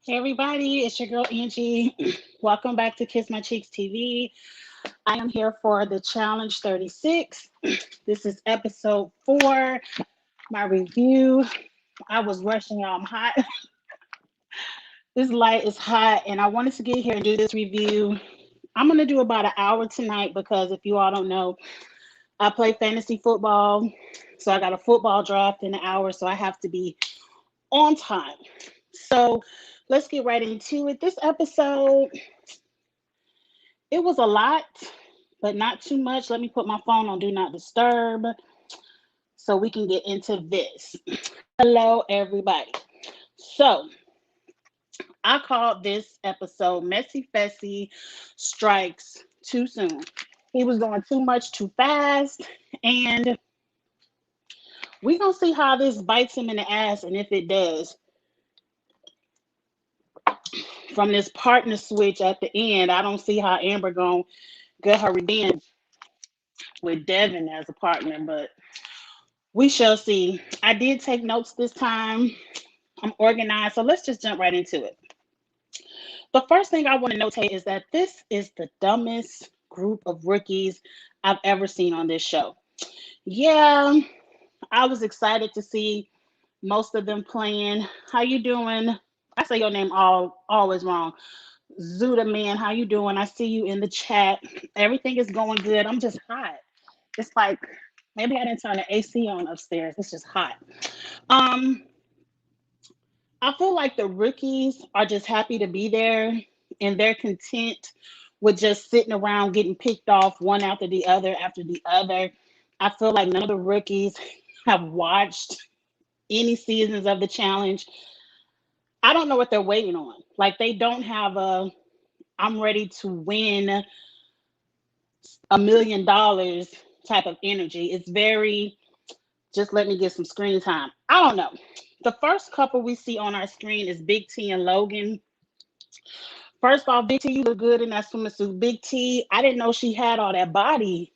Hey everybody, it's your girl Angie. Welcome back to Kiss My Cheeks TV. I am here for the Challenge 36. This is episode 4, my review. I was rushing, y'all. I'm hot. This light is hot, and I wanted to get here and do this review. I'm going to do about an hour tonight because if you all don't know, I play fantasy football. So I got a football draft in an hour, so I have to be on time. So let's get right into it. This episode, it was a lot, but not too much. Let me put my phone on Do Not Disturb so we can get into this. Hello, everybody. So I called this episode Messy Fessy Strikes Too Soon. He was doing too much too fast, and we're going to see how this bites him in the ass, and if it does. From this partner switch at the end, I don't see how Amber going to get her revenge with Devin as a partner, but we shall see. I did take notes this time. I'm organized, so let's just jump right into it. The first thing I want to notate is that this is the dumbest group of rookies I've ever seen on this show. Yeah, I was excited to see most of them playing. How you doing? I say your name always wrong. Zuda man, how you doing? I see you in the chat. Everything is going good. I'm just hot. It's like maybe I didn't turn the AC on upstairs. It's just hot. Um, I feel like the rookies are just happy to be there and they're content with just sitting around getting picked off one after the other after the other. I feel like none of the rookies have watched any seasons of the challenge. I don't know what they're waiting on. Like they don't have a I'm ready to win $1 million type of energy. It's very just let me get some screen time. I don't know. The first couple we see on our screen is Big T and Logan. First off, Big T, you look good in that swimsuit. Big T, I didn't know she had all that body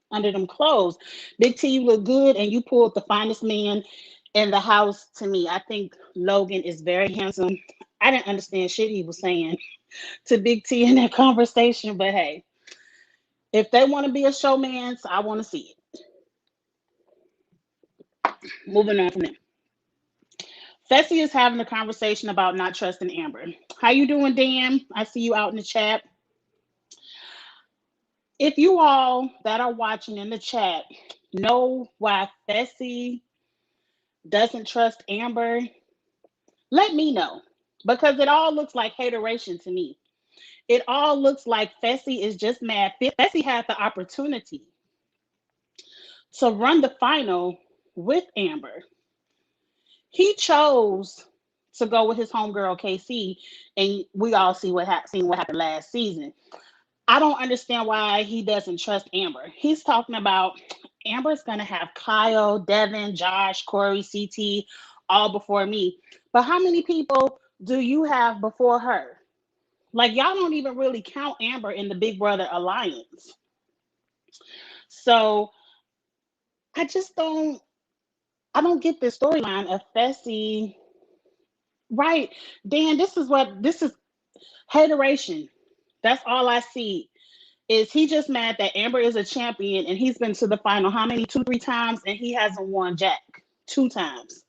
under them clothes. Big T, you look good, and you pulled the finest man in the house to me. I think Logan is very handsome. I didn't understand shit he was saying to Big T in that conversation, but hey, if they want to be a showman, I want to see it. Moving on from there. Fessy is having a conversation about not trusting Amber. How you doing, Dan? I see you out in the chat. If you all that are watching in the chat know why Fessy doesn't trust Amber, let me know. Because it all looks like hateration to me. It all looks like Fessy is just mad. Fessy had the opportunity to run the final with Amber. He chose to go with his homegirl KC, and we all seen what happened last season. I don't understand why he doesn't trust Amber. He's talking about Amber's gonna have Kyle, Devin, Josh, Corey, CT all before me. But how many people do you have before her? Like y'all don't even really count Amber in the Big Brother alliance. So I don't get this storyline of Fessy. Right. Dan, this is hateration. That's all I see. Is he just mad that Amber is a champion and he's been to the final how many? 2, 3 times and he hasn't won Jack 2 times.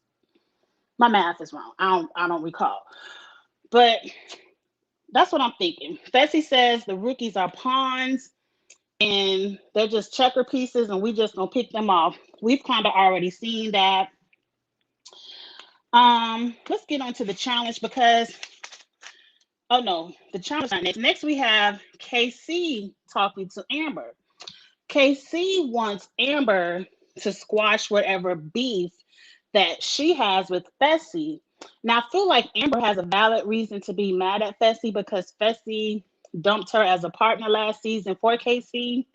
My math is wrong. I don't recall. But that's what I'm thinking. Fessy says the rookies are pawns and they're just checker pieces and we just gonna pick them off. We've kind of already seen that. Let's get on to the challenge because oh no, the challenge not next. Next we have KC talking to Amber. KC wants Amber to squash whatever beef that she has with Fessy. Now, I feel like Amber has a valid reason to be mad at Fessy because Fessy dumped her as a partner last season for KC.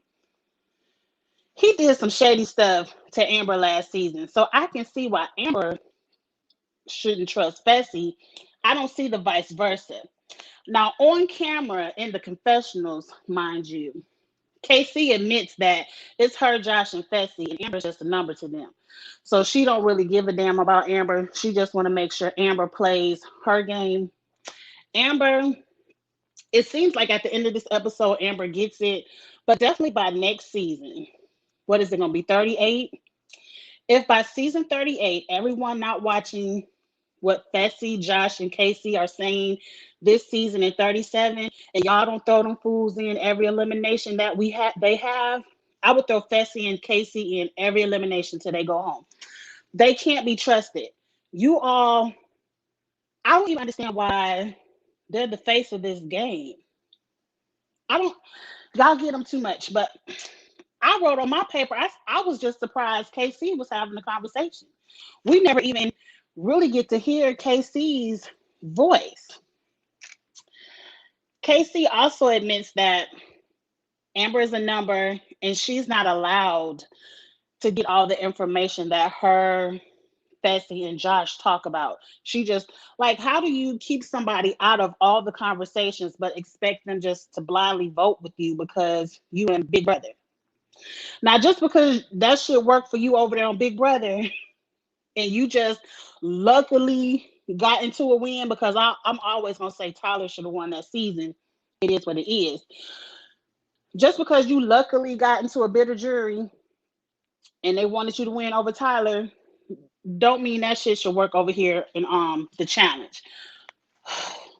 He did some shady stuff to Amber last season. So I can see why Amber shouldn't trust Fessy. I don't see the vice versa. Now, on camera in the confessionals, mind you, KC admits that it's her, Josh, and Fessy, and Amber's just a number to them. So she don't really give a damn about Amber. She just want to make sure Amber plays her game. Amber, it seems like at the end of this episode, Amber gets it, but definitely by next season. What is it going to be? 38? If by season 38, everyone not watching what Fessy, Josh, and Casey are saying this season in 37, and y'all don't throw them fools in every elimination that they have, I would throw Fessy and Casey in every elimination till they go home. They can't be trusted. You all, I don't even understand why they're the face of this game. I don't, y'all get them too much, but I wrote on my paper, I was just surprised KC was having a conversation. We never even really get to hear KC's voice. KC also admits that Amber is a number and she's not allowed to get all the information that her, Fessy, and Josh talk about. She just, like, how do you keep somebody out of all the conversations but expect them just to blindly vote with you because you and Big Brother? Now, just because that shit worked for you over there on Big Brother and you just luckily got into a win, because I'm always going to say Tyler should have won that season. It is what it is. Just because you luckily got into a bitter jury and they wanted you to win over Tyler, don't mean that shit should work over here in the challenge.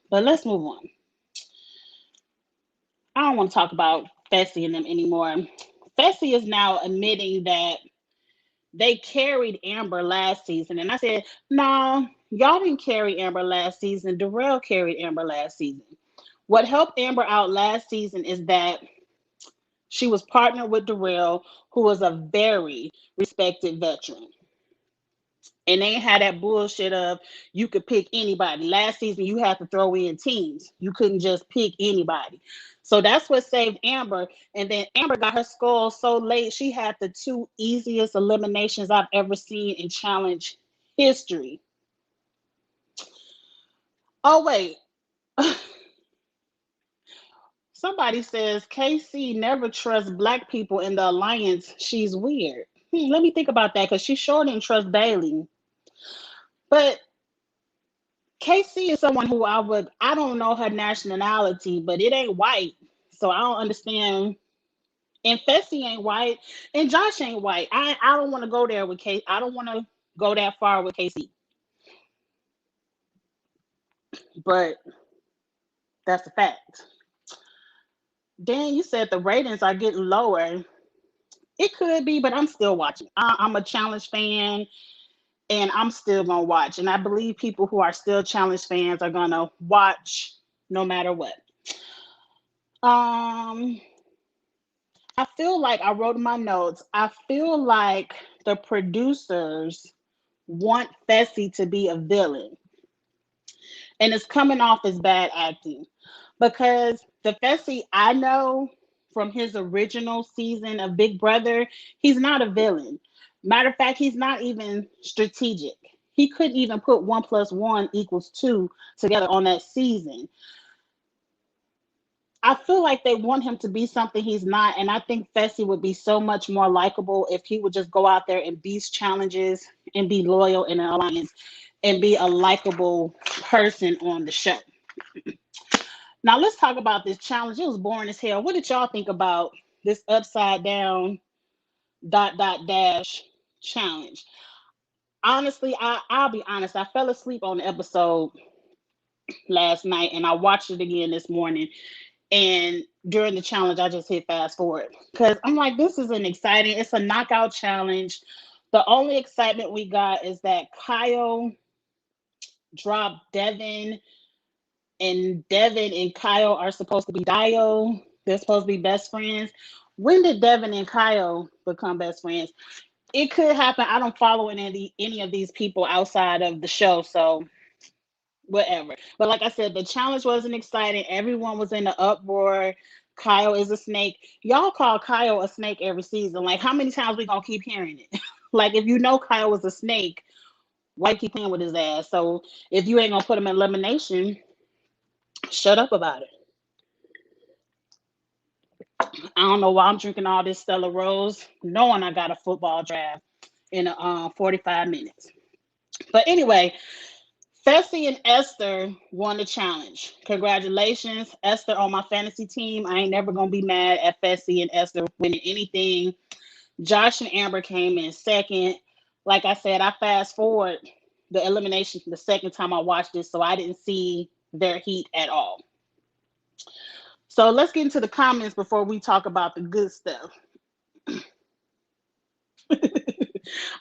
But let's move on. I don't want to talk about Fessy and them anymore. Fessy is now admitting that they carried Amber last season. And I said, no, y'all didn't carry Amber last season. Darrell carried Amber last season. What helped Amber out last season is that she was partnered with Darrell, who was a very respected veteran. And they ain't had that bullshit of you could pick anybody. Last season, you had to throw in teams. You couldn't just pick anybody. So that's what saved Amber. And then Amber got her skull so late, she had the two easiest eliminations I've ever seen in challenge history. Oh, wait. Somebody says KC never trusts black people in the alliance. She's weird. Let me think about that, because she sure didn't trust Bailey. But KC is someone who I don't know her nationality, but it ain't white. So I don't understand. And Fessy ain't white. And Josh ain't white. I don't want to go there with KC. I don't want to go that far with KC. But that's a fact. Dan, you said the ratings are getting lower. It could be, but I'm still watching. I'm a challenge fan and I'm still gonna watch. And I believe people who are still challenge fans are gonna watch no matter what. Um, I feel like I wrote in my notes, I feel like the producers want Fessy to be a villain. And it's coming off as bad acting. Because the Fessy I know from his original season of Big Brother, he's not a villain. Matter of fact, he's not even strategic. He couldn't even put 1+1 = 2 together on that season. I feel like they want him to be something he's not, and I think Fessy would be so much more likable if he would just go out there and beat challenges and be loyal in an alliance and be a likable person on the show. Now let's talk about this challenge. It was boring as hell. What did y'all think about this upside down dot dot dash challenge? Honestly, I'll be honest. I fell asleep on the episode last night and I watched it again this morning. And during the challenge, I just hit fast forward because I'm like, this isn't exciting. It's a knockout challenge. The only excitement we got is that Kyle dropped Devin, and Devin and Kyle are supposed to be Dio. They're supposed to be best friends. When did Devin and Kyle become best friends? It could happen. I don't follow any of these people outside of the show, so whatever. But like I said, the challenge wasn't exciting. Everyone was in the uproar. Kyle is a snake. Y'all call Kyle a snake every season. Like, how many times we gonna keep hearing it? Like, if you know Kyle was a snake, why keep playing with his ass? So if you ain't gonna put him in elimination, shut up about it. I don't know why I'm drinking all this Stella Rose, knowing I got a football draft in 45 minutes. But anyway, Fessy and Esther won the challenge. Congratulations, Esther on my fantasy team. I ain't never gonna be mad at Fessy and Esther winning anything. Josh and Amber came in second. Like I said, I fast forward the elimination the second time I watched this, so I didn't see their heat at all. So let's get into the comments before we talk about the good stuff.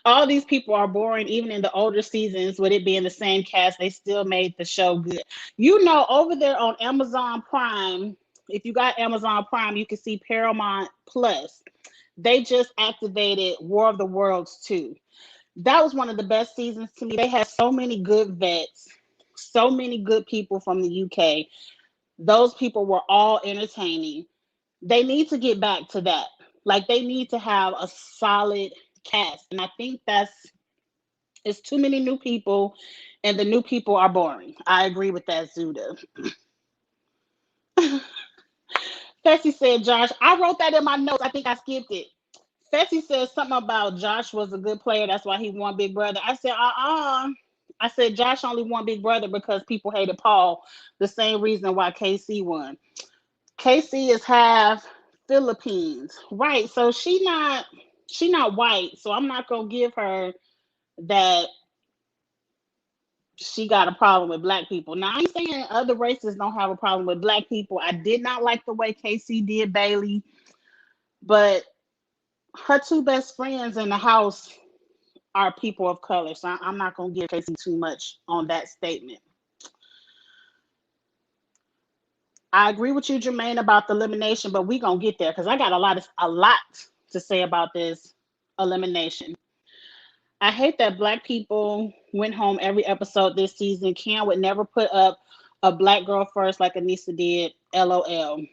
All these people are boring, even in the older seasons, with it being the same cast, they still made the show good. You know, over there on Amazon Prime, if you got Amazon Prime, you can see Paramount Plus. They just activated War of the Worlds 2. That was one of the best seasons to me. They had so many good vets, so many good people from the UK. Those people were all entertaining. They need to get back to that. Like they need to have a solid cast. And I think that's it's too many new people and the new people are boring. I agree with that, Zuda. Fessy said, Josh, I wrote that in my notes. I think I skipped it. Fessy said something about Josh was a good player. That's why he won Big Brother. I said, I said Josh only won Big Brother because people hated Paul. The same reason why KC won. KC is half Philippines, right? So she not white. So I'm not gonna give her that she got a problem with black people. Now I'm saying other races don't have a problem with black people. I did not like the way KC did Bailey, but her two best friends in the house are people of color. So I'm not gonna give KC too much on that statement. I agree with you, Jermaine, about the elimination, but we gonna get there because I got a lot to say about this elimination. I hate that black people went home every episode this season. Cam would never put up a black girl first like Anissa did. LOL.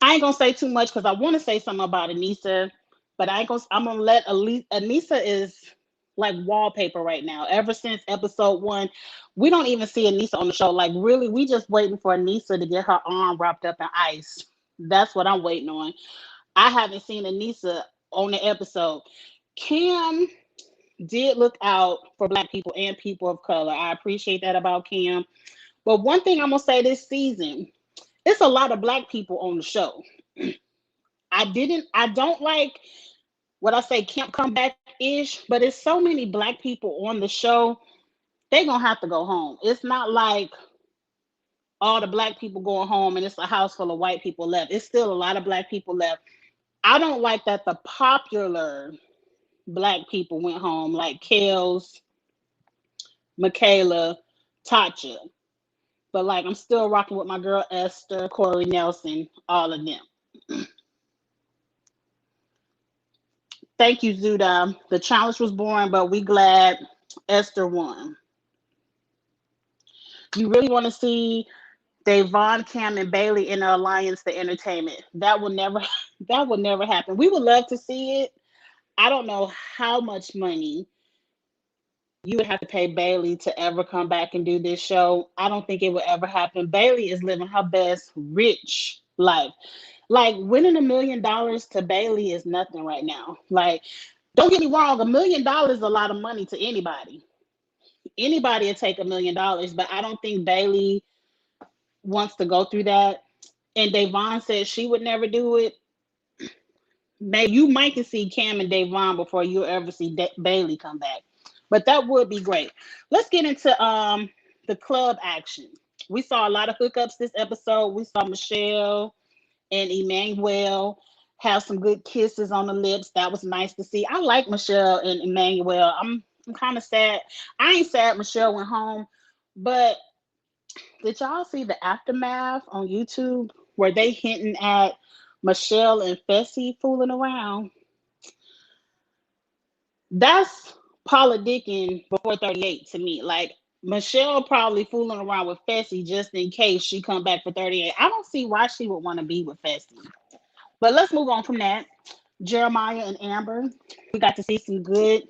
I ain't gonna say too much because I want to say something about Anissa, but I ain't gonna. I'm gonna let Anissa is like wallpaper right now. Ever since episode one, we don't even see Anissa on the show. Like really, we just waiting for Anissa to get her arm wrapped up in ice. That's what I'm waiting on. I haven't seen Anissa on the episode. Cam did look out for black people and people of color. I appreciate that about Cam. But one thing I'm gonna say this season, it's a lot of black people on the show. I don't like what I say camp comeback ish, but it's so many black people on the show, they gonna have to go home. It's not like all the black people going home and it's a house full of white people left. It's still a lot of black people left. I don't like that the popular black people went home, like Kels, Michaela, Tatcha. But like I'm still rocking with my girl Esther, Corey Nelson, all of them. Thank you, Zuda. The challenge was boring, but we glad Esther won. You really want to see Davon, Cam, and Bailey in the alliance for entertainment? That will never that will never happen. We would love to see it. I don't know how much money you would have to pay Bailey to ever come back and do this show. I don't think it will ever happen. Bailey is living her best rich life. Like winning $1 million to Bailey is nothing right now. Like, don't get me wrong, $1 million is a lot of money to anybody. Anybody will take $1 million, but I don't think Bailey wants to go through that. And Davon said she would never do it. Maybe you might can see Cam and Davon before you ever see Bailey come back. But that would be great. Let's get into the club action. We saw a lot of hookups this episode. We saw Michelle and Emmanuel have some good kisses on the lips. That was nice to see. I like Michelle and Emmanuel. I'm kind of sad. I ain't sad Michelle went home, but did y'all see the aftermath on YouTube where they hinting at Michelle and Fessy fooling around? That's Paula Dickin before 38 to me. Like Michelle probably fooling around with Fessy just in case she come back for 38. I don't see why she would want to be with Fessy. But let's move on from that. Jeremiah and Amber, we got to see some good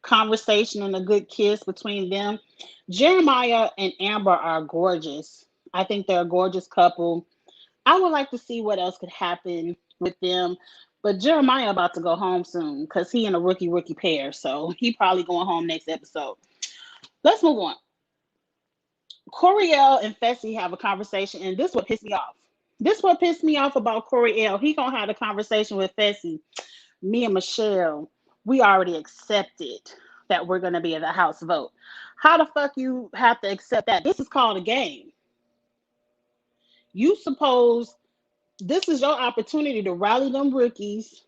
conversation and a good kiss between them. Jeremiah and Amber are gorgeous. I think they're a gorgeous couple. I would like to see what else could happen with them. But Jeremiah about to go home soon because he in a rookie pair. So he probably going home next episode. Let's move on. Coriel and Fessy have a conversation, and this what pissed me off. This what pissed me off about Coriel. He gonna have a conversation with Fessy. Me and Michelle, we already accepted that we're gonna be at the house vote. How the fuck you have to accept that? This is called a game. You suppose this is your opportunity to rally them rookies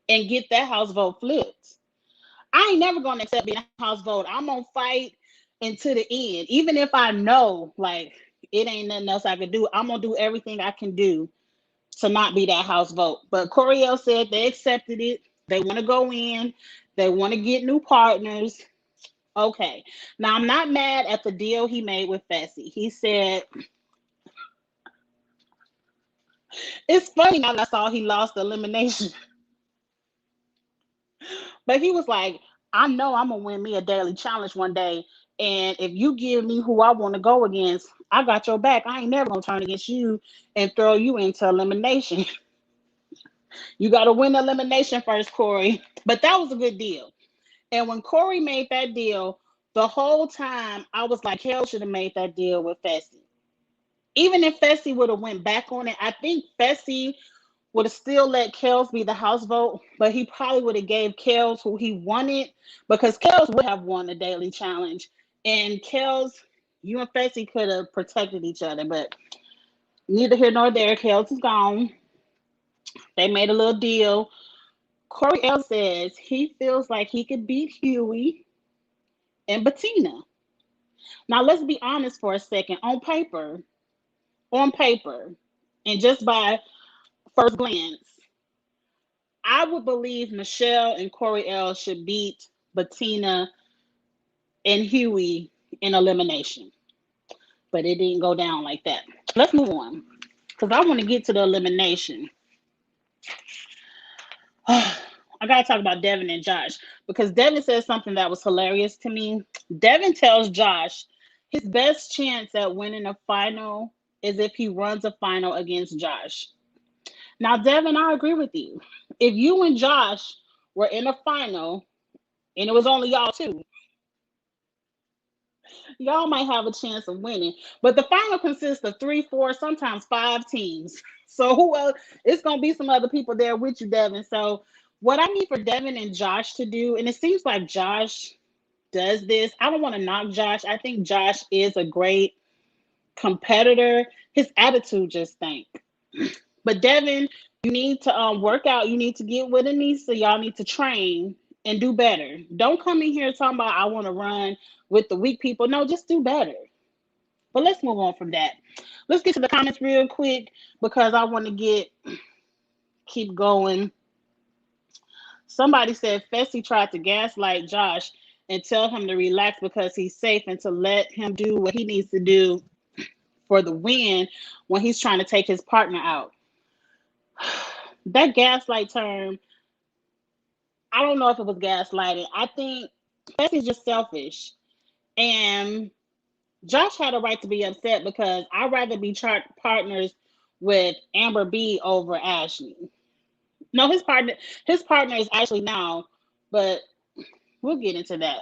and get that house vote flipped. I ain't never gonna accept being a house vote. I'm gonna fight until the end. Even if I know like it ain't nothing else I can do, I'm gonna do everything I can do to not be that house vote. But Coriel said they accepted it. They want to go in. They want to get new partners. Okay. Now I'm not mad at the deal he made with Fessy. He said it's funny now that I saw he lost the elimination. But he was like, I know I'm gonna win me a daily challenge one day. And if you give me who I want to go against, I got your back. I ain't never gonna turn against you and throw you into elimination. You gotta win the elimination first, Corey. But that was a good deal. And when Corey made that deal, the whole time I was like, Kel should have made that deal with Fessy. Even if Fessy would have went back on it, I think Fessy would have still let Kels be the house vote, but he probably would have gave Kels who he wanted because Kels would have won the daily challenge. And Kels, you and Fessy could have protected each other, but neither here nor there. Kels is gone. They made a little deal. Corey L says he feels like he could beat Huey and Bettina. Now let's be honest for a second. On paper, and just by first glance, I would believe Michelle and Corey L should beat Bettina and Huey in elimination. But it didn't go down like that. Let's move on. Because I want to get to the elimination. I gotta talk about Devin and Josh. Because Devin said something that was hilarious to me. Devin tells Josh his best chance at winning a final is if he runs a final against Josh. Now, Devin, I agree with you. If you and Josh were in a final and it was only y'all two, y'all might have a chance of winning. But the final consists of 3, 4, sometimes 5 teams. So who else? It's gonna be some other people there with you, Devin. So what I need for Devin and Josh to do, and it seems like Josh does this. I don't want to knock Josh. I think Josh is a great competitor. His attitude just stank. But Devin, you need to work out. You need to get with Anissa. Y'all need to train and do better. Don't come in here talking about I want to run with the weak people. No, just do better. But let's move on from that. Let's get to the comments real quick because I want to keep going. Somebody said Fessy tried to gaslight Josh and tell him to relax because he's safe and to let him do what he needs to do for the win when he's trying to take his partner out. That gaslight term, I don't know if it was gaslighting. I think Fessy's just selfish. And Josh had a right to be upset because I'd rather be partners with Amber B over Ashley. No, his partner is Ashley now, but we'll get into that.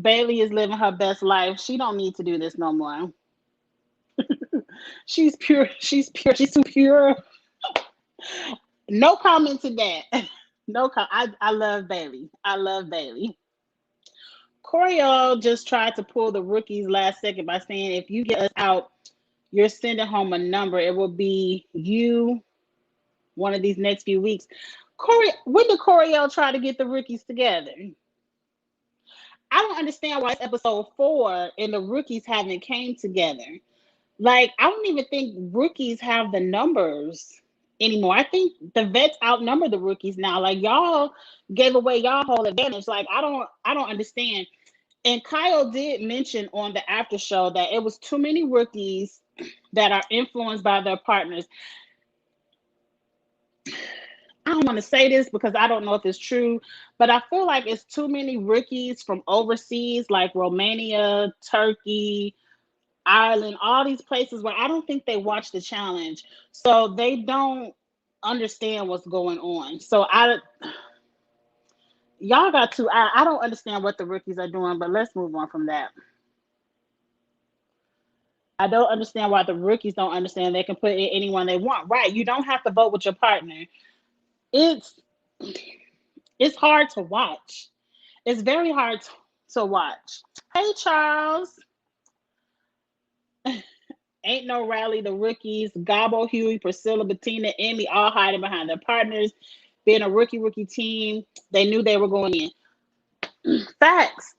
Bailey is living her best life. She don't need to do this no more. She's pure. She's pure. She's too pure. No comment to that. No comment. I love Bailey. I love Bailey. Coriel just tried to pull the rookies last second by saying, if you get us out, you're sending home a number. It will be you one of these next few weeks. When did Coriel try to get the rookies together? I don't understand why it's episode 4 and the rookies haven't came together. Like, I don't even think rookies have the numbers anymore. I think the vets outnumber the rookies now. Like, y'all gave away y'all whole advantage. Like, I don't understand. And Kyle did mention on the after show that it was too many rookies that are influenced by their partners. I don't want to say this because I don't know if it's true, but I feel like it's too many rookies from overseas, like Romania, Turkey, Ireland, all these places where I don't think they watch the challenge. So they don't understand what's going on. So y'all got to I don't understand what the rookies are doing, but let's move on from that. I don't understand why the rookies don't understand they can put in anyone they want. Right. You don't have to vote with your partner. It's it's hard to watch. It's very hard to watch. Hey Charles. Ain't no rally. The rookies, Gabo, Huey, Priscilla, Bettina, Emmy, all hiding behind their partners. Being a rookie team, they knew they were going in. Facts.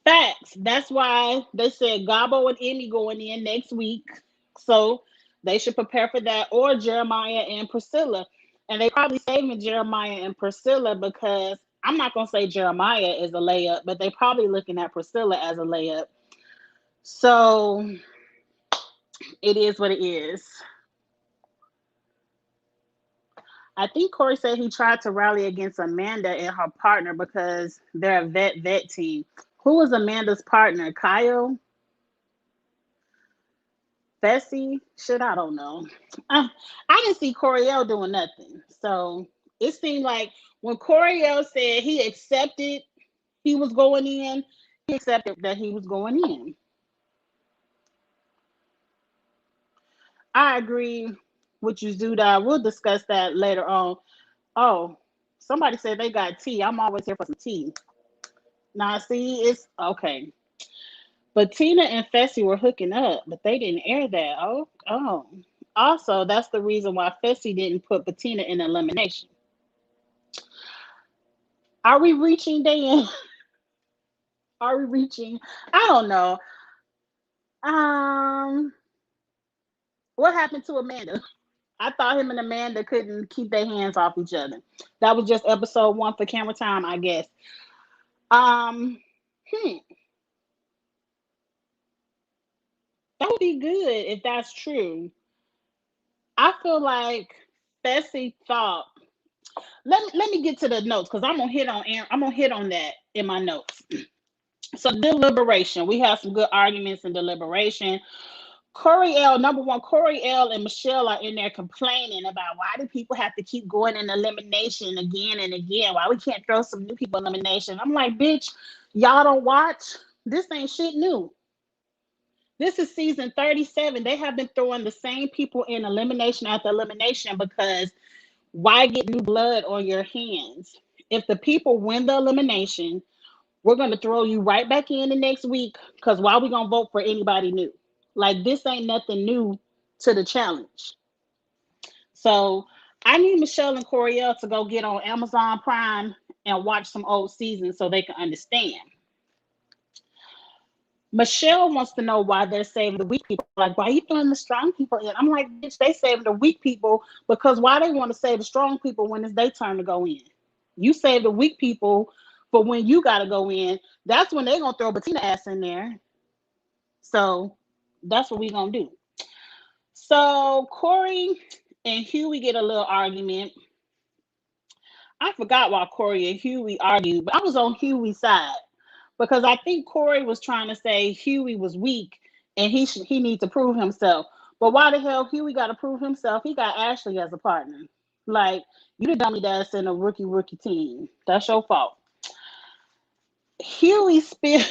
Facts. That's why they said Gabo and Emmy going in next week. So they should prepare for that. Or Jeremiah and Priscilla. And they probably saving Jeremiah and Priscilla because I'm not gonna say Jeremiah is a layup, but they probably looking at Priscilla as a layup. So it is what it is. I think Corey said he tried to rally against Amanda and her partner because they're a vet team. Who was Amanda's partner? Kyle? Fessy? Shit, I don't know. I didn't see Coriel doing nothing. So it seemed like when Coriel said he accepted he was going in, he accepted that he was going in. I agree with you, Zuda. We'll discuss that later on. Oh, somebody said they got tea. I'm always here for some tea. Now, see, it's okay. But Tina and Fessy were hooking up, but they didn't air that. Oh. Also, that's the reason why Fessy didn't put Bettina in elimination. Are we reaching, Dan? Are we reaching? I don't know. Um, what happened to Amanda? I thought him and Amanda couldn't keep their hands off each other. That was just episode 1 for camera time, I guess. Um, hmm, that would be good if that's true. I feel like Fessy thought. Let me get to the notes because I'm gonna hit on that in my notes. So deliberation. We have some good arguments in deliberation. Corey L, number one, Corey L and Michelle are in there complaining about why do people have to keep going in elimination again and again? Why we can't throw some new people in elimination? I'm like, bitch, y'all don't watch. This ain't shit new. This is season 37. They have been throwing the same people in elimination after elimination because why get new blood on your hands? If the people win the elimination, we're going to throw you right back in the next week because why are we going to vote for anybody new? Like, this ain't nothing new to the challenge. So I need Michelle and Coriel to go get on Amazon Prime and watch some old seasons so they can understand. Michelle wants to know why they're saving the weak people. Like, why are you throwing the strong people in? I'm like, bitch, they saving the weak people because why they want to save the strong people when it's their turn to go in? You save the weak people for when you got to go in. That's when they're going to throw Bettina ass in there. So that's what we're going to do. So Corey and Huey get a little argument. I forgot why Corey and Huey argued, but I was on Huey's side because I think Corey was trying to say Huey was weak and he needs to prove himself. But why the hell Huey got to prove himself? He got Ashley as a partner. Like, you the dummy that's in a rookie team. That's your fault. Huey spill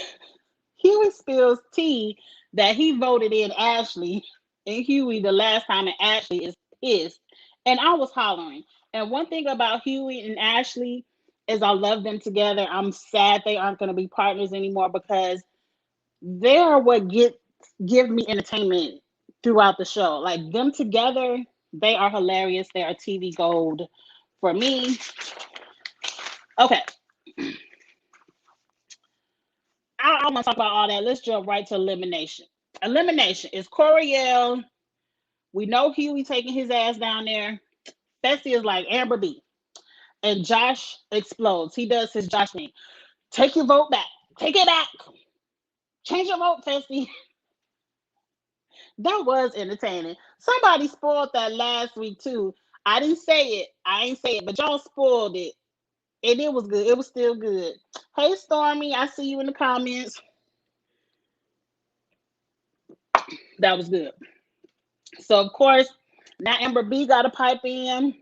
Huey spills tea that he voted in Ashley and Huey the last time, and Ashley is pissed. And I was hollering. And one thing about Huey and Ashley is I love them together. I'm sad they aren't going to be partners anymore because they are what give me entertainment throughout the show. Like them together, they are hilarious. They are TV gold for me. Okay. I don't want to talk about all that. Let's jump right to elimination. Elimination is Coriel. We know Huey taking his ass down there. Fessy is like Amber B. And Josh explodes. He does his Josh thing. Take your vote back. Take it back. Change your vote, Fessy. That was entertaining. Somebody spoiled that last week too. I didn't say it. I ain't say it, but y'all spoiled it. And it was good. It was still good. Hey Stormy, I see you in the comments. That was good. So of course, now Amber B got to pipe in.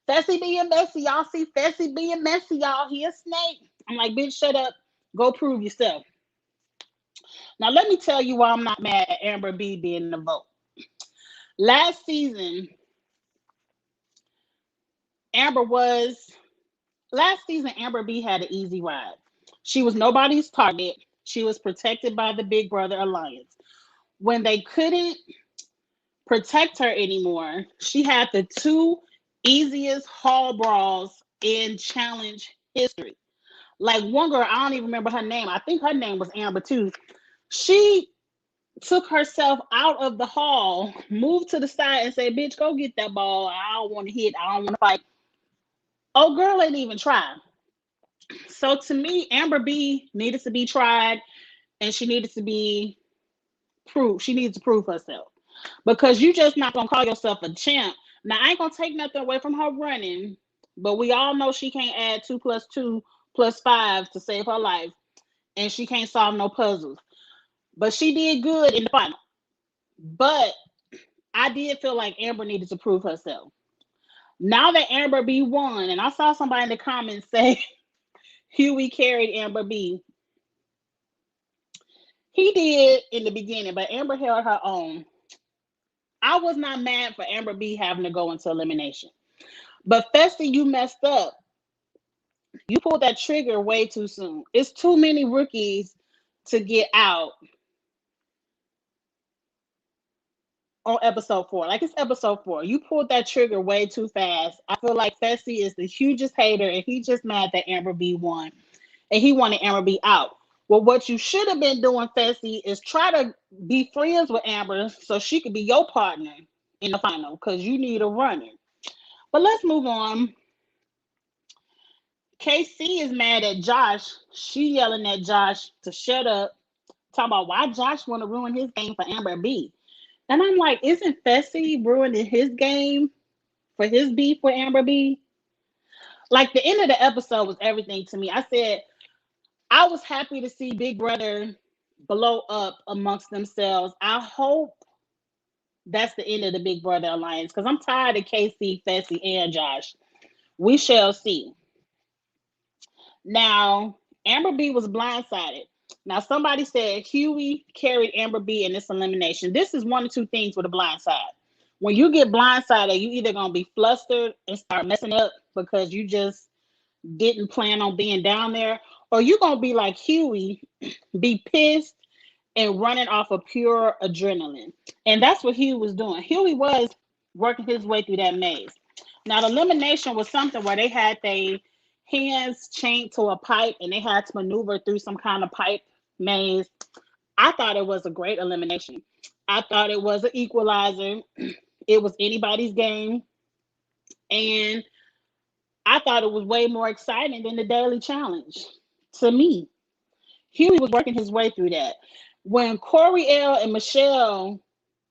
Fessy being messy, y'all see Fessy being messy, y'all. He a snake. I'm like, bitch, shut up. Go prove yourself. Now let me tell you why I'm not mad at Amber B being the vote. Last season, Amber was last season Amber B had an easy ride. She was nobody's target. She was protected by the Big Brother Alliance. When they couldn't protect her anymore, she had the two easiest hall brawls in challenge history. Like one girl, I don't even remember her name. I think her name was Amber too. She took herself out of the hall, moved to the side, and said, "Bitch, go get that ball. I don't want to hit. I don't want to fight." Oh, girl ain't even tried. So to me, Amber B needed to be tried, and she needed to be proved. She needs to prove herself because you just not gonna call yourself a champ. Now I ain't gonna take nothing away from her running, but we all know she can't add 2 plus 2 plus 5 to save her life, and she can't solve no puzzles. But she did good in the final. But I did feel like Amber needed to prove herself. Now that Amber B won, and I saw somebody in the comments say Huey carried Amber B. He did in the beginning, but Amber held her own. I was not mad for Amber B having to go into elimination. But Fessy, you messed up. You pulled that trigger way too soon. It's too many rookies to get out on episode 4. Like it's episode 4. You pulled that trigger way too fast. I feel like Fessy is the hugest hater and he just mad that Amber B won. And he wanted Amber B out. Well, what you should have been doing, Fessy, is try to be friends with Amber so she could be your partner in the final because you need a runner. But let's move on. KC is mad at Josh. She yelling at Josh to shut up. Talking about why Josh want to ruin his game for Amber B. And I'm like, isn't Fessy ruining his game for his beef with Amber B? Like the end of the episode was everything to me. I said I was happy to see Big Brother blow up amongst themselves. I hope that's the end of the Big Brother alliance because I'm tired of KC, Fessy, and Josh. We shall see. Now, Amber B was blindsided. Now, somebody said Huey carried Amber B in this elimination. This is one or two things with a blindside. When you get blindsided, you either gonna be flustered and start messing up because you just didn't plan on being down there, or you gonna be like Huey, be pissed and running off of pure adrenaline. And that's what Huey was doing. Huey was working his way through that maze. Now, the elimination was something where they had their hands chained to a pipe and they had to maneuver through some kind of pipe maze. I thought it was a great elimination. I thought it was an equalizer. It was anybody's game. And I thought it was way more exciting than the daily challenge to me. Huey was working his way through that. When Coriel and Michelle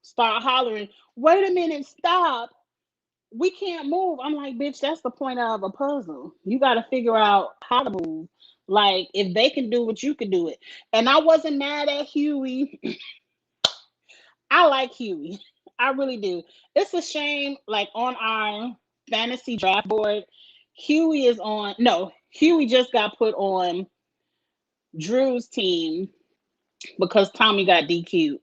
start hollering, wait a minute, stop. We can't move. I'm like, bitch, that's the point of a puzzle. You got to figure out how to move. Like, if they can do it, you can do it. And I wasn't mad at Huey. I like Huey. I really do. It's a shame, like, on our fantasy draft board, Huey is on, no, Huey just got put on Drew's team because Tommy got DQ'd.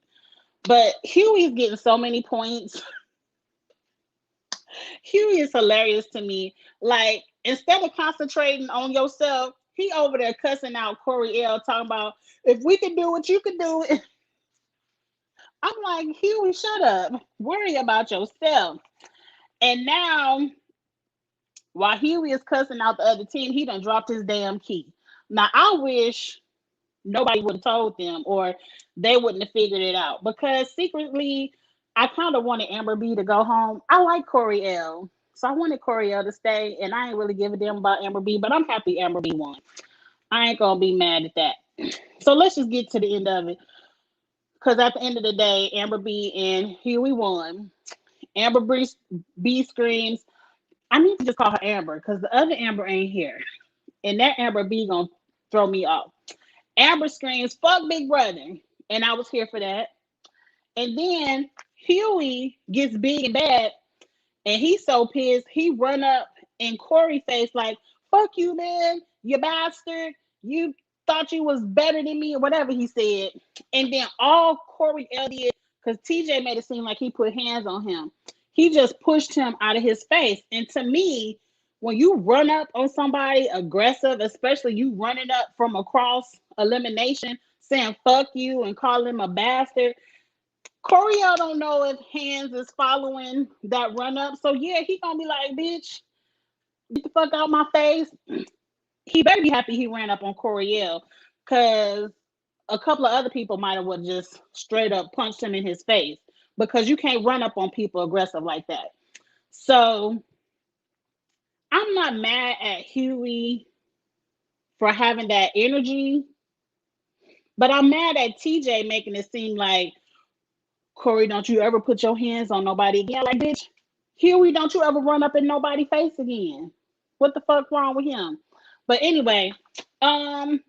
But Huey's getting so many points. Huey is hilarious to me. Like, instead of concentrating on yourself, he over there cussing out Coriel, talking about, if we can do it, you can do it. I'm like, Huey, shut up. Worry about yourself. And now, while Huey is cussing out the other team, he done dropped his damn key. Now, I wish nobody would have told them or they wouldn't have figured it out because secretly I kind of wanted Amber B to go home. I like Coriel, so I wanted Coriel to stay, and I ain't really give a damn about Amber B, but I'm happy Amber B won. I ain't gonna be mad at that. So let's just get to the end of it because at the end of the day, Amber B and Huey won. Amber B screams, I need to just call her Amber because the other Amber ain't here, and that Amber B gonna throw me off. Amber screams, fuck Big Brother. And I was here for that. And then Huey gets big and bad, and he's so pissed, he run up in Corey face like, fuck you, man, you bastard. You thought you was better than me or whatever he said. And then all Corey L did, because TJ made it seem like he put hands on him, he just pushed him out of his face. And to me, when you run up on somebody aggressive, especially you running up from across elimination, saying fuck you and calling him a bastard, Coriel don't know if Hands is following that run up. So yeah, he gonna be like, bitch, get the fuck out my face. He better be happy he ran up on Coriel, because a couple of other people might have would just straight up punched him in his face, because you can't run up on people aggressive like that. So I'm not mad at Huey for having that energy, but I'm mad at TJ making it seem like, Corey, don't you ever put your hands on nobody again. Like, bitch, Huey, don't you ever run up in nobody's face again. What the fuck wrong with him? But anyway, um,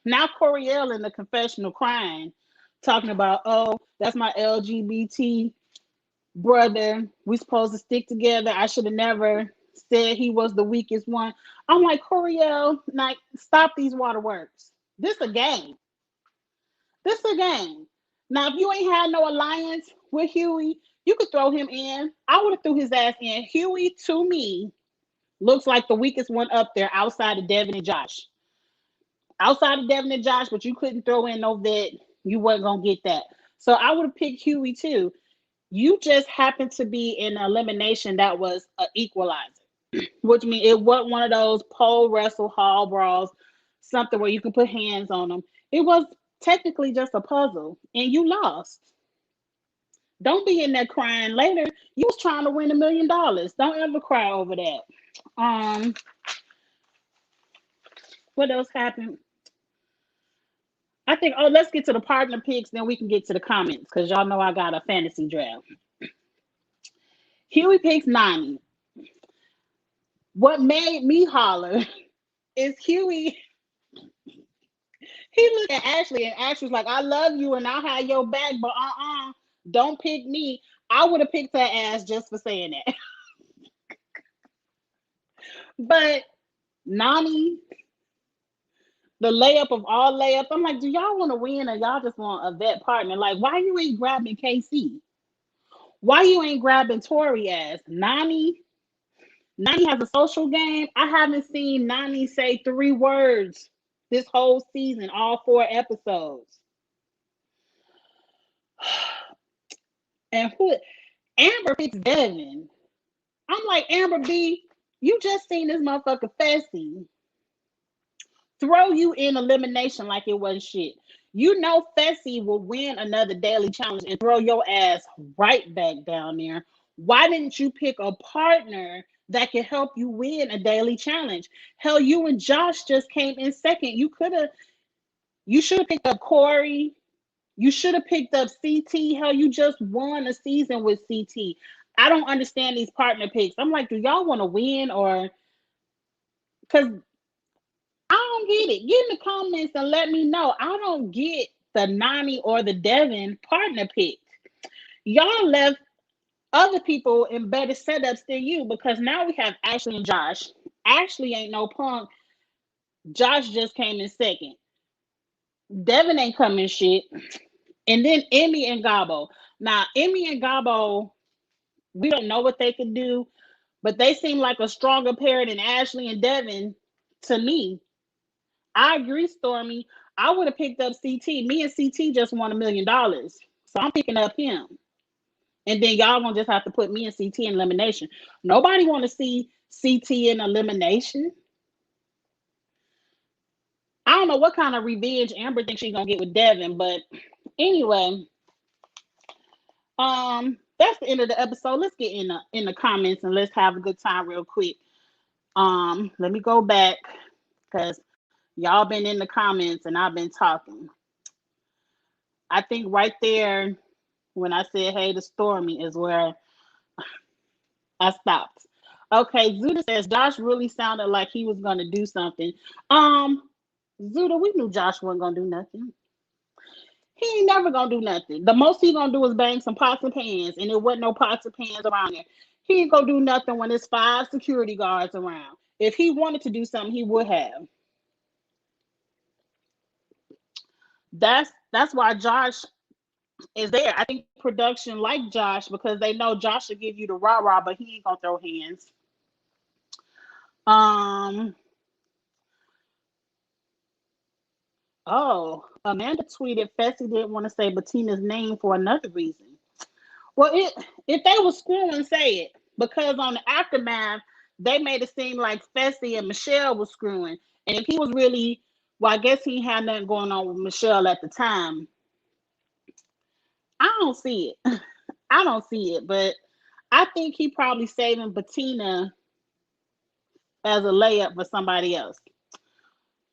now Coriel in the confessional crying, talking about, oh, that's my LGBT brother. We supposed to stick together. I should have never said he was the weakest one. I'm like, Coriel, like, stop these waterworks. This a game. This a game. Now, if you ain't had no alliance with Huey, you could throw him in. I would have threw his ass in. Huey, to me, looks like the weakest one up there outside of Devin and Josh. Outside of Devin and Josh, but you couldn't throw in no vet. You wasn't going to get that. So I would have picked Huey too. You just happened to be in an elimination that was an equalizer, which means it wasn't one of those pole wrestle hall brawls, something where you can put hands on them. It was technically just a puzzle, and you lost. Don't be in there crying later. You was trying to win $1 million. Don't ever cry over that. Um, what else happened? I think, oh, let's get to the partner picks, then we can get to the comments, because y'all know I got a fantasy draft. Huey picks Nani. What made me holler is Huey. He looked at Ashley, and Ashley was like, I love you and I'll have your back, but don't pick me. I would have picked her ass just for saying that. But Nani, the layup of all layups, I'm like, do y'all want to win or y'all just want a vet partner? Like, why you ain't grabbing KC? Why you ain't grabbing Tori ass? Nani has a social game. I haven't seen Nani say 3 words this whole season, all 4 episodes. And who? Amber picks Devin. I'm like, Amber B, you just seen this motherfucker Fessy throw you in elimination like it wasn't shit. You know Fessy will win another daily challenge and throw your ass right back down there. Why didn't you pick a partner that can help you win a daily challenge? Hell, you and Josh just came in second. You should have picked up Corey. You should have picked up CT. Hell, you just won a season with CT. I don't understand these partner picks. I'm like, do y'all want to win, or because I don't get it? Get in the comments and let me know. I don't get the Nani or the Devin partner pick. Y'all left other people in better setups than you, because now we have Ashley and Josh. Ashley ain't no punk. Josh just came in second. Devin ain't coming shit. And then Emmy and Gabo. Now, Emmy and Gabo, we don't know what they could do, but they seem like a stronger pair than Ashley and Devin to me. I agree, Stormy. I would have picked up CT. Me and CT just won $1 million. So I'm picking up him. And then y'all gonna just have to put me and CT in elimination. Nobody want to see CT in elimination. I don't know what kind of revenge Amber thinks she's gonna get with Devin, but anyway, that's the end of the episode. Let's get in the comments and let's have a good time real quick. Let me go back, because y'all been in the comments and I've been talking. I think right there when I said hey to Stormy is where I stopped. Okay, Zuda says Josh really sounded like he was gonna do something. Zuda, we knew Josh wasn't gonna do nothing. He ain't never gonna do nothing. The most he gonna do is bang some pots and pans, and there wasn't no pots and pans around there. He ain't gonna do nothing when there's 5 security guards around. If he wanted to do something, he would have. That's why Josh is there. I think production like Josh because they know Josh will give you the rah rah, but he ain't gonna throw hands. Um. Oh, Amanda tweeted Fessy didn't want to say Bettina's name for another reason. Well, if they were screwing, say it because on the aftermath they made it seem like Fessy and Michelle was screwing, and if he was really, well, I guess he had nothing going on with Michelle at the time. I don't see it. I don't see it, but I think he probably saving Bettina as a layup for somebody else.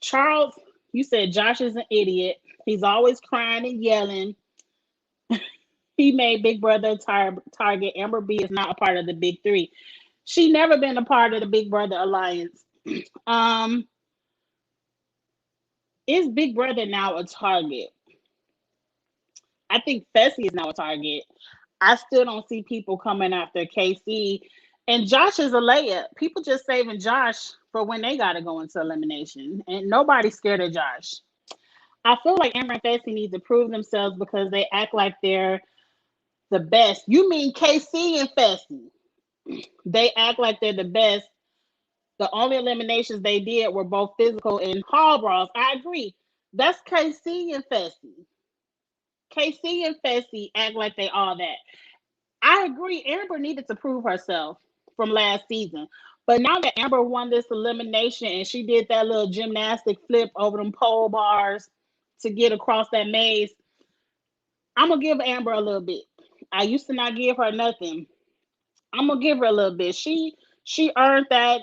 Charles, you said Josh is an idiot. He's always crying and yelling. He made Big Brother target. Amber B is not a part of the Big Three. She never been a part of the Big Brother alliance. Um, is Big Brother now a target? I think Fessy is now a target. I still don't see people coming after KC. And Josh is a layup. People just saving Josh for when they got to go into elimination. And nobody's scared of Josh. I feel like Amber and Fessy need to prove themselves because they act like they're the best. You mean KC and Fessy? They act like they're the best. The only eliminations they did were both physical and hall brawls. I agree. That's KC and Fessy. KC and Fessy act like they all that. I agree. Amber needed to prove herself from last season. But now that Amber won this elimination and she did that little gymnastic flip over them pole bars to get across that maze, I'm going to give Amber a little bit. I used to not give her nothing. I'm going to give her a little bit. She earned that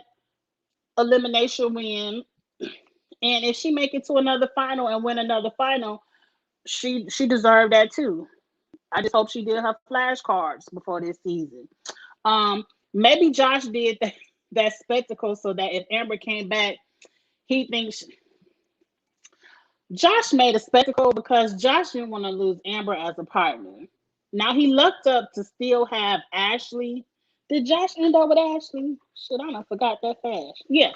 elimination win. And if she make it to another final and win another final, she deserved that too. I just hope she did her flashcards before this season. Maybe Josh did that spectacle so that if Amber came back, he thinks Josh made a spectacle because Josh didn't want to lose Amber as a partner. Now he lucked up to still have Ashley. Did Josh end up with Ashley? Shit, I done forgot that fast. Yeah,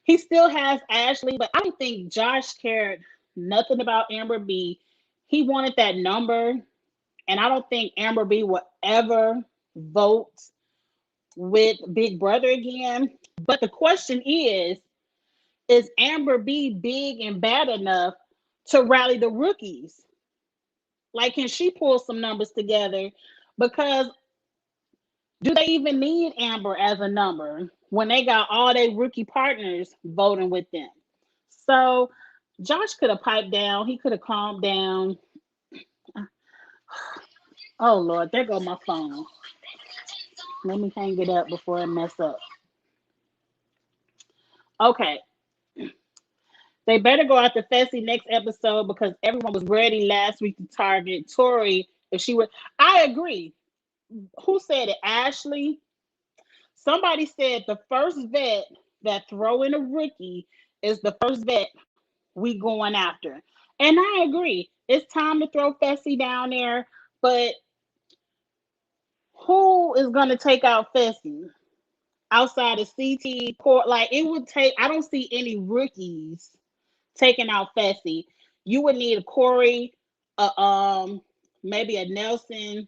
he still has Ashley, but I don't think Josh cared nothing about Amber B. He wanted that number, and I don't think Amber B will ever vote with Big Brother again. But the question is Amber B big and bad enough to rally the rookies? Like, can she pull some numbers together? Because do they even need Amber as a number when they got all their rookie partners voting with them? So Josh could have piped down. He could have calmed down. Oh Lord, there go my phone. Let me hang it up before I mess up. Okay. They better go after Fessy next episode because everyone was ready last week to target Tori if she would. I agree. Who said it? Ashley. Somebody said the first vet that throw in a rookie is the first vet we going after. And I agree. It's time to throw Fessy down there, but who is gonna take out Fessy outside of CT Court? Like it would take. I don't see any rookies taking out Fessy. You would need a Corey, maybe a Nelson,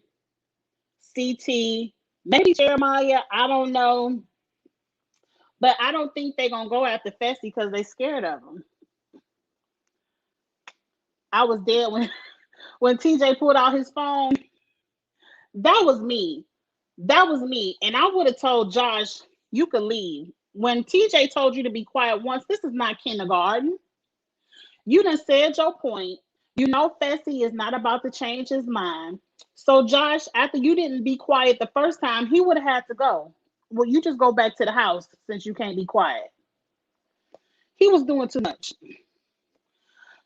CT, maybe Jeremiah. I don't know, but I don't think they're gonna go after Fessy because they scared of him. I was dead when TJ pulled out his phone. That was me. That was me, and I would have told Josh you could leave when TJ told you to be quiet once. This is not kindergarten. You done said your point. You know Fessy is not about to change his mind. So Josh, after you didn't be quiet the first time, he would have had to go. Well, you just go back to the house since you can't be quiet. He was doing too much.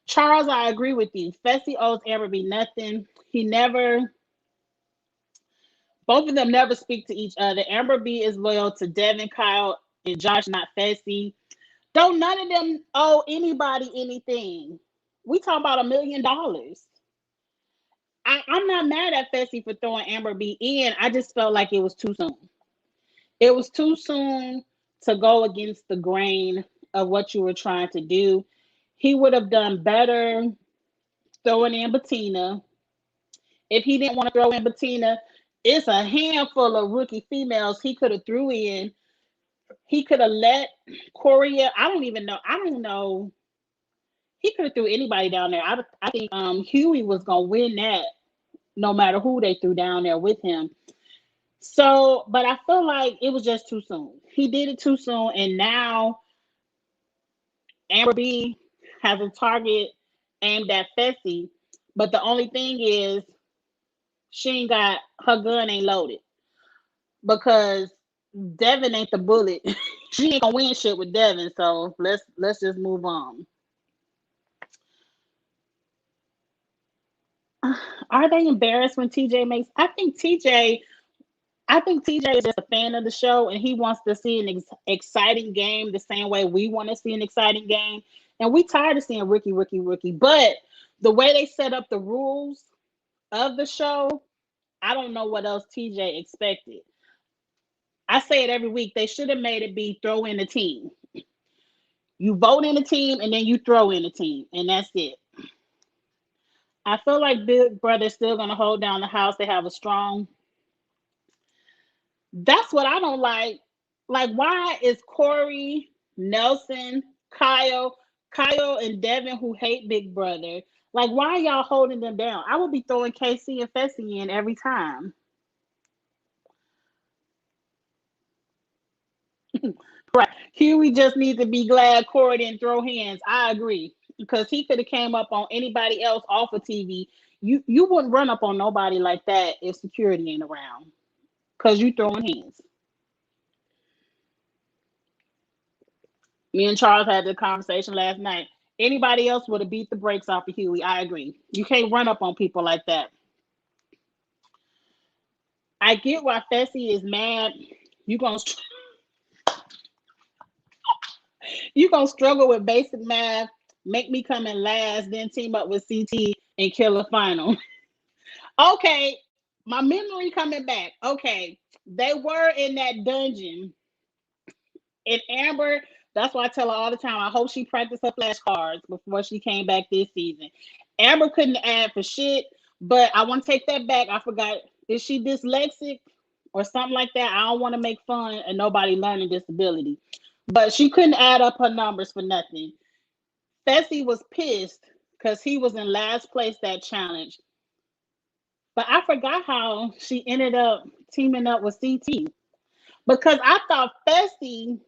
Charles, I agree with you. Fessy owes Amber B nothing. He never, both of them never speak to each other. Amber B is loyal to Devin, Kyle, and Josh, not Fessy. Don't none of them owe anybody anything. We talk about $1 million. I'm not mad at Fessy for throwing Amber B in. I just felt like it was too soon. It was too soon to go against the grain of what you were trying to do. He would have done better throwing in Bettina. If he didn't want to throw in Bettina, it's a handful of rookie females he could have threw in. He could have let Corey. I don't even know. I don't know. He could have threw anybody down there. I think Huey was gonna win that no matter who they threw down there with him. So, but I feel like it was just too soon. He did it too soon, and now Amber B has a target aimed at Fessy. But the only thing is, she ain't got her gun ain't loaded because Devin ain't the bullet. She ain't gonna win shit with Devin. So let's just move on. Are they embarrassed when TJ makes? I think TJ is just a fan of the show and he wants to see an exciting game the same way we want to see an exciting game. And we tired of seeing rookie, rookie, rookie. But the way they set up the rules of the show, I don't know what else TJ expected. I say it every week. They should have made it be throw in a team. You vote in a team and then you throw in a team, and that's it. I feel like Big Brother's still going to hold down the house. They have a strong. That's what I don't like. Like, why is Corey, Nelson, Kyle, and Devin who hate Big Brother? Like, why are y'all holding them down? I would be throwing KC and Fessy in every time. Right. Huey just needs to be glad Corey didn't throw hands. I agree. Because he could have came up on anybody else off of TV. You wouldn't run up on nobody like that if security ain't around. Because you throwing hands. Me and Charles had the conversation last night. Anybody else would have beat the brakes off of Huey. I agree. You can't run up on people like that. I get why Fessy is mad. You gonna you gonna struggle with basic math, make me come in last, then team up with CT and kill a final. Okay, my memory coming back. Okay, they were in that dungeon, and Amber. That's why I tell her all the time. I hope she practiced her flashcards before she came back this season. Amber couldn't add for shit, but I want to take that back. I forgot. Is she dyslexic or something like that? I don't want to make fun of nobody learning disability, but she couldn't add up her numbers for nothing. Fessy was pissed because he was in last place that challenge. But I forgot how she ended up teaming up with CT because I thought Fessy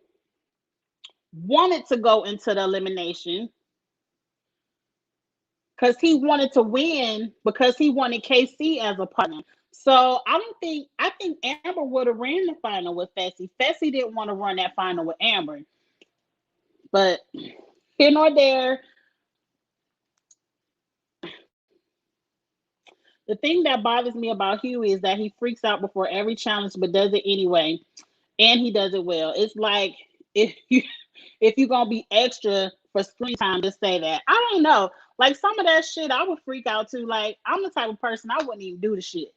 wanted to go into the elimination because he wanted to win because he wanted KC as a partner. So I think Amber would have ran the final with Fessy. Fessy didn't want to run that final with Amber. But here nor there, the thing that bothers me about Huey is that he freaks out before every challenge but does it anyway. And he does it well. It's like if you're gonna be extra for screen time, just say that. I don't know. Like some of that shit, I would freak out too. Like I'm the type of person I wouldn't even do the shit.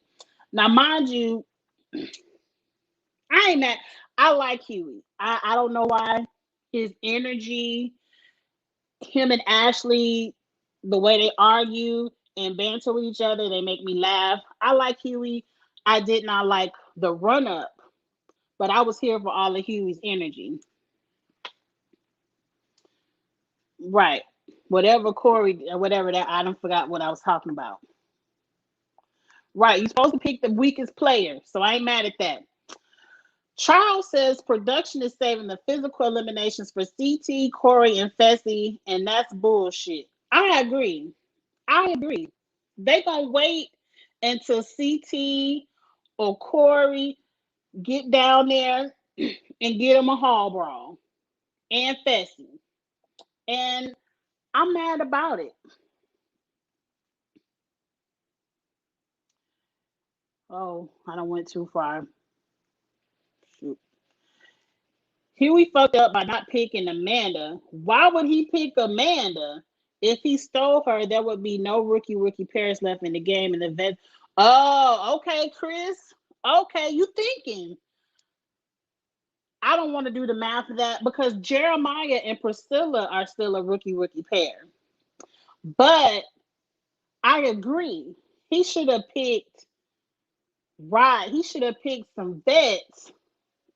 Now, mind you, I ain't mad. I like Huey. I don't know why. His energy, him and Ashley, the way they argue and banter with each other, they make me laugh. I like Huey. I did not like the run up, but I was here for all of Huey's energy. Right. Whatever Corey, whatever that, I don't forgot what I was talking about. Right. You're supposed to pick the weakest player. So I ain't mad at that. Charles says production is saving the physical eliminations for CT, Corey, and Fessy, and that's bullshit. I agree. I agree. They gonna wait until CT or Corey get down there and get them a hall brawl and Fessy. And I'm mad about it. Oh, I don't went too far. Shoot. Huey fucked up by not picking Amanda. Why would he pick Amanda If he stole her, there would be no rookie pairs left in the game, and the vet. Oh, okay, Chris. Okay, you thinking? I don't want to do the math of that because Jeremiah and Priscilla are still a rookie pair. But I agree. He should have picked right. He should have picked some vets.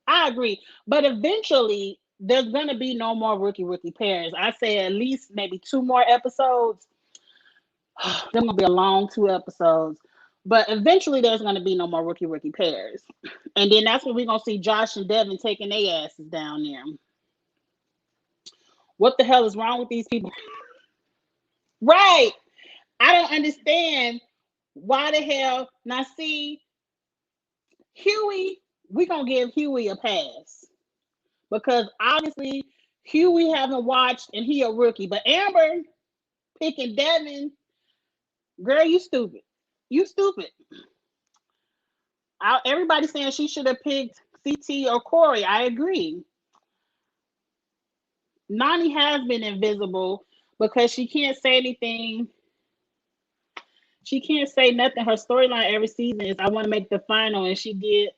I agree. But eventually there's gonna be no more rookie pairs. I say at least maybe two more episodes. They're gonna be a long two episodes. But eventually there's gonna be no more rookie pairs. And then that's when we're gonna see Josh and Devin taking their asses down there. What the hell is wrong with these people? Right. I don't understand why the hell. Now, see, Huey, we're going to give Huey a pass because obviously Huey haven't watched and he a rookie. But Amber picking Devin, girl, you stupid. You stupid. Everybody's saying she should have picked CT or Corey. I agree. Nani has been invisible because she can't say anything. She can't say nothing. Her storyline every season is I want to make the final, and she did.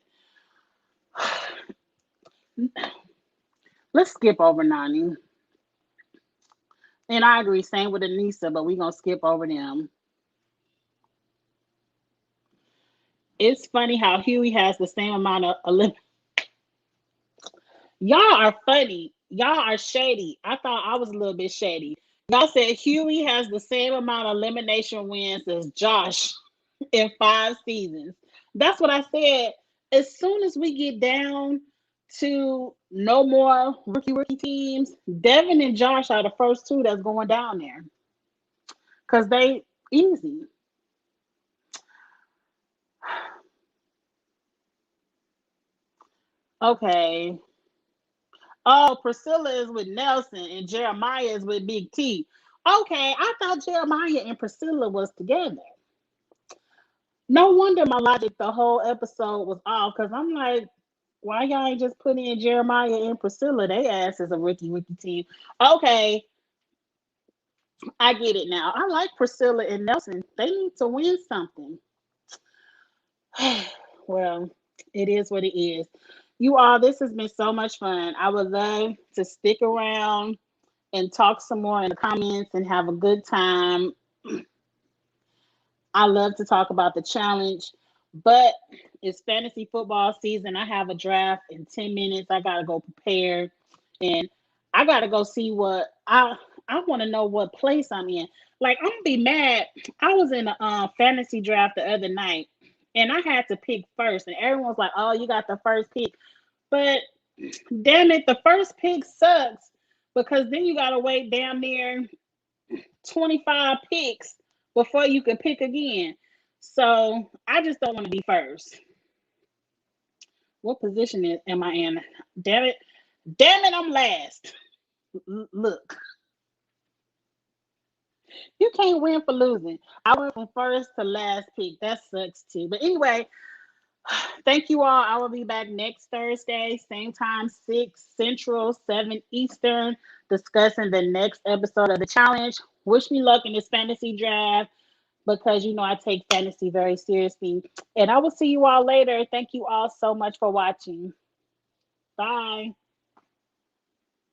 Let's skip over Nani. And I agree, same with Anissa, but we're going to skip over them. It's funny how Huey has the same amount of Y'all are funny. Y'all are shady. I thought I was a little bit shady. Y'all said Huey has the same amount of elimination wins as Josh in 5 seasons. That's what I said. As soon as we get down to no more rookie teams, Devin and Josh are the first two that's going down there. Because they easy. Okay. Oh, Priscilla is with Nelson and Jeremiah is with Big T. Okay, I thought Jeremiah and Priscilla was together. No wonder my logic the whole episode was off because I'm like, why y'all ain't just put in Jeremiah and Priscilla? They ass is a rookie team. Okay, I get it now. I like Priscilla and Nelson. They need to win something. Well, it is what it is. You all, this has been so much fun. I would love to stick around and talk some more in the comments and have a good time. I love to talk about the challenge, but it's fantasy football season. I have a draft in 10 minutes. I got to go prepare and I got to go see what I want to know what place I'm in. Like, I'm going to be mad. I was in a fantasy draft the other night and I had to pick first, and everyone's like, oh, you got the first pick. But damn it, the first pick sucks because then you got to wait damn near 25 picks before you can pick again. So I just don't want to be first. What position am I in? Damn it. Damn it, I'm last. Look, you can't win for losing. I went from first to last pick. That sucks too. But anyway, thank you all. I will be back next Thursday, same time, 6 Central, 7 Eastern, discussing the next episode of the challenge. Wish me luck in this fantasy draft because you know I take fantasy very seriously. And I will see you all later. Thank you all so much for watching. Bye.